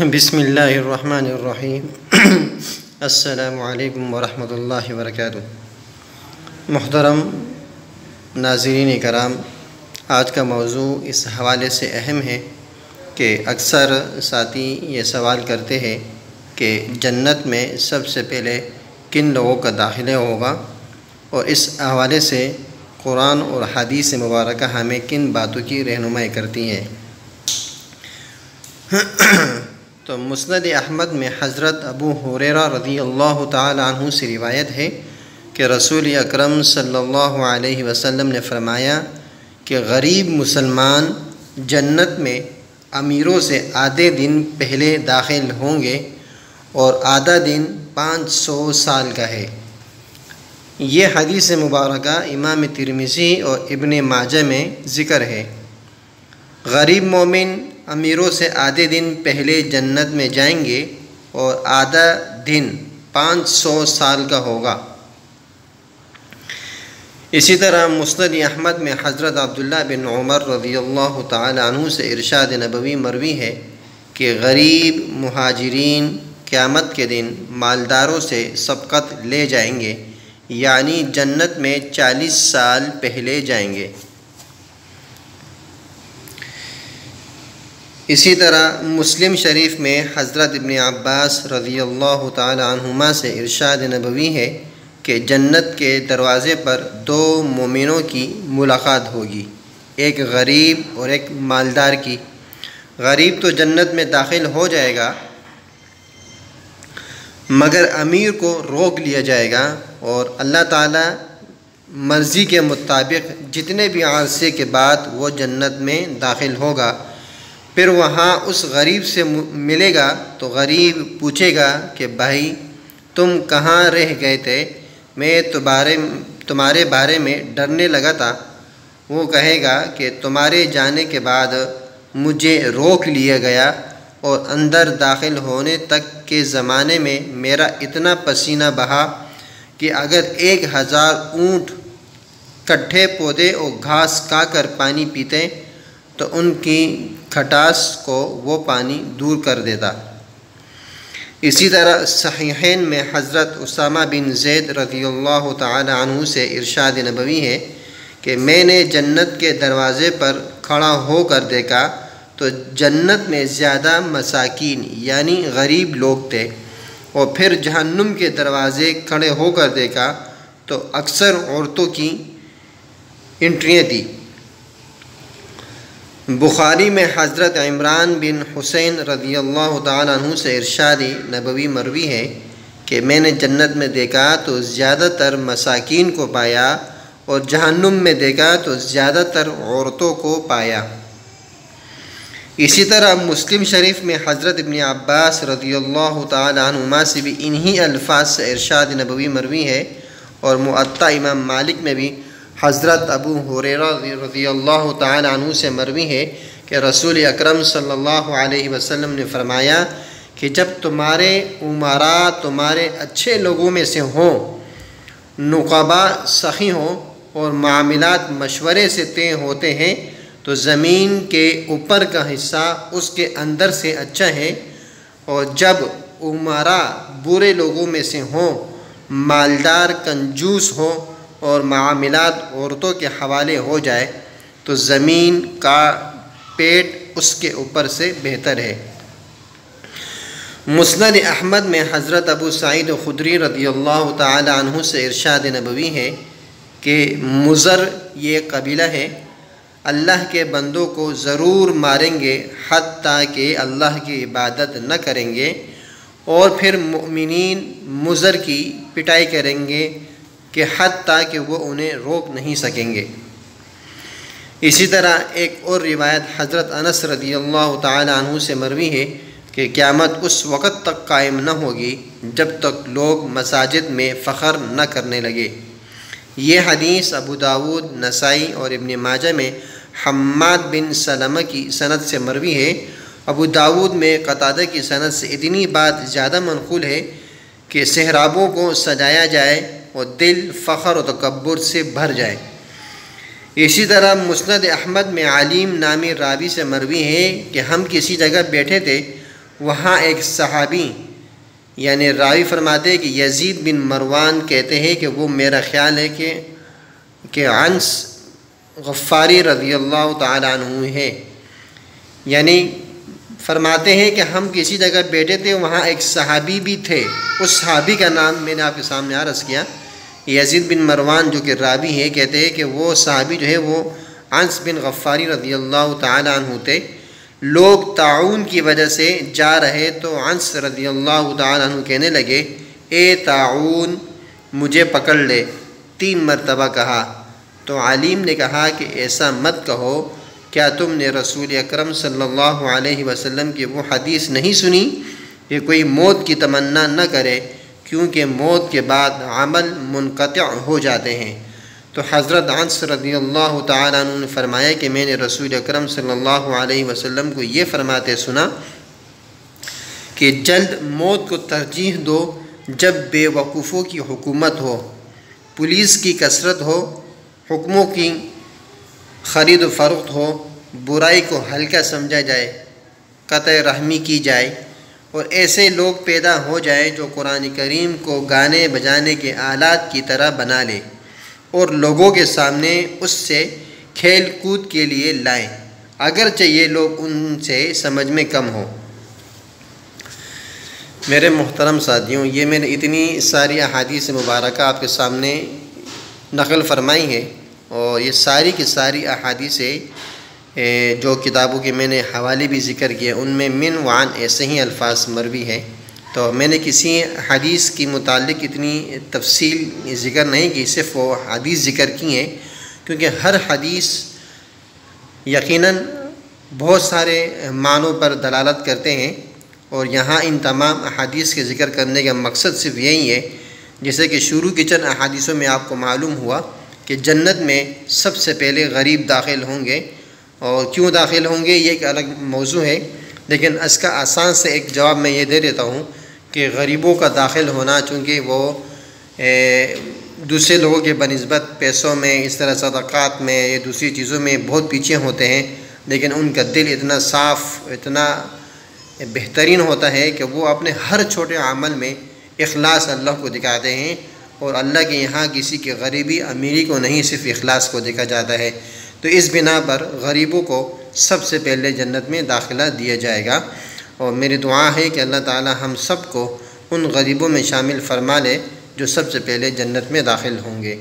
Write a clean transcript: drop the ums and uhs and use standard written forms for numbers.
بسم اللہ الرحمن الرحیم السلام علیکم ورحمۃ اللہ وبرکاتہ۔ محترم ناظرین کرام، آج کا موضوع اس حوالے سے اہم ہے کہ اکثر ساتھی یہ سوال کرتے ہیں کہ جنت میں سب سے پہلے کن لوگوں کا داخلہ ہوگا، اور اس حوالے سے قرآن اور حدیث مبارکہ ہمیں کن باتوں کی رہنمائی کرتی ہیں۔ تو مسند احمد میں حضرت ابو ہریرہ رضی اللہ تعالی عنہ سے روایت ہے کہ رسول اکرم صلی اللہ علیہ وسلم نے فرمایا کہ غریب مسلمان جنت میں امیروں سے آدھے دن پہلے داخل ہوں گے، اور آدھا دن 500 سال کا ہے۔ یہ حدیث مبارکہ امام ترمذی اور ابن ماجہ میں ذکر ہے۔ غریب مومن امیروں سے آدھے دن پہلے جنت میں جائیں گے، اور آدھا دن 500 سال کا ہوگا۔ اسی طرح مسند احمد میں حضرت عبداللہ بن عمر رضی اللہ تعالی عنہ سے ارشاد نبوی مروی ہے کہ غریب مہاجرین قیامت کے دن مالداروں سے سبقت لے جائیں گے، یعنی جنت میں 40 سال پہلے جائیں گے۔ اسی طرح مسلم شریف میں حضرت ابن عباس رضی اللہ تعالی عنہما سے ارشاد نبوی ہے کہ جنت کے دروازے پر 2 مومنوں کی ملاقات ہوگی، ایک غریب اور ایک مالدار کی۔ غریب تو جنت میں داخل ہو جائے گا، مگر امیر کو روک لیا جائے گا، اور اللہ تعالی مرضی کے مطابق جتنے بھی عرصے کے بعد وہ جنت میں داخل ہوگا، پھر وہاں اس غریب سے ملے گا تو غریب پوچھے گا کہ بھائی تم کہاں رہ گئے تھے، میں تمہارے بارے میں ڈرنے لگا تھا۔ وہ کہے گا کہ تمہارے جانے کے بعد مجھے روک لیا گیا، اور اندر داخل ہونے تک کے زمانے میں میرا اتنا پسینہ بہا کہ اگر 1000 اونٹ کٹھے پودے اور گھاس کھا کر پانی پیتے تو ان کی کھٹاس کو وہ پانی دور کر دیتا۔ اسی طرح صحیحین میں حضرت اسامہ بن زید رضی اللہ تعالی عنہ سے ارشاد نبوی ہے کہ میں نے جنت کے دروازے پر کھڑا ہو کر دیکھا تو جنت میں زیادہ مساکین یعنی غریب لوگ تھے، اور پھر جہنم کے دروازے کھڑے ہو کر دیکھا تو اکثر عورتوں کی انٹریاں تھیں۔ بخاری میں حضرت عمران بن حسین رضی اللہ تعالیٰ عنہ سے ارشاد نبوی مروی ہے کہ میں نے جنت میں دیکھا تو زیادہ تر مساکین کو پایا، اور جہنم میں دیکھا تو زیادہ تر عورتوں کو پایا۔ اسی طرح مسلم شریف میں حضرت ابن عباس رضی اللہ تعالیٰ عنہما سے بھی انہی الفاظ سے ارشاد نبوی مروی ہے، اور موطا امام مالک میں بھی حضرت ابو ہریرہ رضی اللہ تعالی عنہ سے مروی ہے کہ رسول اکرم صلی اللہ علیہ وسلم نے فرمایا کہ جب تمہارے امراء تمہارے اچھے لوگوں میں سے ہوں، نقباء سخی ہوں، اور معاملات مشورے سے طے ہوتے ہیں، تو زمین کے اوپر کا حصہ اس کے اندر سے اچھا ہے، اور جب امراء برے لوگوں میں سے ہوں، مالدار کنجوس ہوں، اور معاملات عورتوں کے حوالے ہو جائے، تو زمین کا پیٹ اس کے اوپر سے بہتر ہے۔ مسند احمد میں حضرت ابو سعید خدری رضی اللہ تعالی عنہ سے ارشاد نبوی ہے کہ مضر یہ قبیلہ ہے، اللہ کے بندوں کو ضرور ماریں گے حتیٰ کہ اللہ کی عبادت نہ کریں گے، اور پھر مؤمنین مضر کی پٹائی کریں گے کہ حتیٰ کہ وہ انہیں روک نہیں سکیں گے۔ اسی طرح ایک اور روایت حضرت انس رضی اللہ تعالی عنہ سے مروی ہے کہ قیامت اس وقت تک قائم نہ ہوگی جب تک لوگ مساجد میں فخر نہ کرنے لگے۔ یہ حدیث ابو داود، نسائی اور ابن ماجہ میں حماد بن سلمہ کی سند سے مروی ہے۔ ابو داود میں قتادہ کی سند سے اتنی بات زیادہ منقول ہے کہ صحرابوں کو سجایا جائے اور دل فخر و تکبر سے بھر جائے۔ اسی طرح مسند احمد میں علیم نامی راوی سے مروی ہے کہ ہم کسی جگہ بیٹھے تھے، وہاں ایک صحابی یعنی راوی فرماتے ہیں کہ یزید بن مروان کہتے ہیں کہ وہ میرا خیال ہے کہ انس غفاری رضی اللہ تعالیٰ عنہ ہے، یعنی فرماتے ہیں کہ ہم کسی جگہ بیٹھے تھے، وہاں ایک صحابی بھی تھے، اس صحابی کا نام میں نے آپ کے سامنے عرض کیا، یزید بن مروان جو کہ راوی ہے، کہتے ہیں کہ وہ صحابی جو ہے وہ انس بن غفاری رضی اللہ تعالیٰ عنہ تھے۔ لوگ طاعون کی وجہ سے جا رہے تو انس رضی اللہ تعالیٰ عنہ کہنے لگے، اے طاعون مجھے پکڑ لے، 3 مرتبہ کہا۔ تو علیم نے کہا کہ ایسا مت کہو، کیا تم نے رسول اکرم صلی اللہ علیہ وسلم کی وہ حدیث نہیں سنی کہ کوئی موت کی تمنا نہ کرے کیونکہ موت کے بعد عمل منقطع ہو جاتے ہیں۔ تو حضرت انس رضی اللہ تعالیٰ عنہ نے فرمایا کہ میں نے رسول اکرم صلی اللہ علیہ وسلم کو یہ فرماتے سنا کہ جلد موت کو ترجیح دو جب بے وقوفوں کی حکومت ہو، پولیس کی کثرت ہو، حکموں کی خرید و فروخت ہو، برائی کو ہلکا سمجھا جائے، قطع رحمی کی جائے، اور ایسے لوگ پیدا ہو جائیں جو قرآن کریم کو گانے بجانے کے آلات کی طرح بنا لے اور لوگوں کے سامنے اس سے کھیل کود کے لیے لائیں، اگرچہ یہ لوگ ان سے سمجھ میں کم ہو۔ میرے محترم ساتھیوں، یہ میں نے اتنی ساری احادیث مبارکہ آپ کے سامنے نقل فرمائی ہیں، اور یہ ساری کی ساری احادیث جو کتابوں کے میں نے حوالے بھی ذکر کیے ان میں من وعن ایسے ہی الفاظ مروی ہیں۔ تو میں نے کسی حدیث کی متعلق اتنی تفصیل ذکر نہیں کی، صرف وہ حدیث ذکر کی ہیں، کیونکہ ہر حدیث یقیناً بہت سارے معنوں پر دلالت کرتے ہیں، اور یہاں ان تمام احادیث کے ذکر کرنے کا مقصد صرف یہی ہے، جیسے کہ شروع کی چند احادیثوں میں آپ کو معلوم ہوا کہ جنت میں سب سے پہلے غریب داخل ہوں گے، اور کیوں داخل ہوں گے یہ ایک الگ موضوع ہے، لیکن اس کا آسان سے ایک جواب میں یہ دے دیتا ہوں کہ غریبوں کا داخل ہونا، چونکہ وہ دوسرے لوگوں کے بنسبت پیسوں میں، اس طرح صدقات میں یا دوسری چیزوں میں بہت پیچھے ہوتے ہیں، لیکن ان کا دل اتنا صاف، اتنا بہترین ہوتا ہے کہ وہ اپنے ہر چھوٹے عمل میں اخلاص اللہ کو دکھاتے ہیں، اور اللہ کے یہاں کسی کی غریبی امیری کو نہیں، صرف اخلاص کو دیکھا جاتا ہے۔ تو اس بنا پر غریبوں کو سب سے پہلے جنت میں داخلہ دیا جائے گا، اور میری دعا ہے کہ اللہ تعالی ہم سب کو ان غریبوں میں شامل فرما لے جو سب سے پہلے جنت میں داخل ہوں گے۔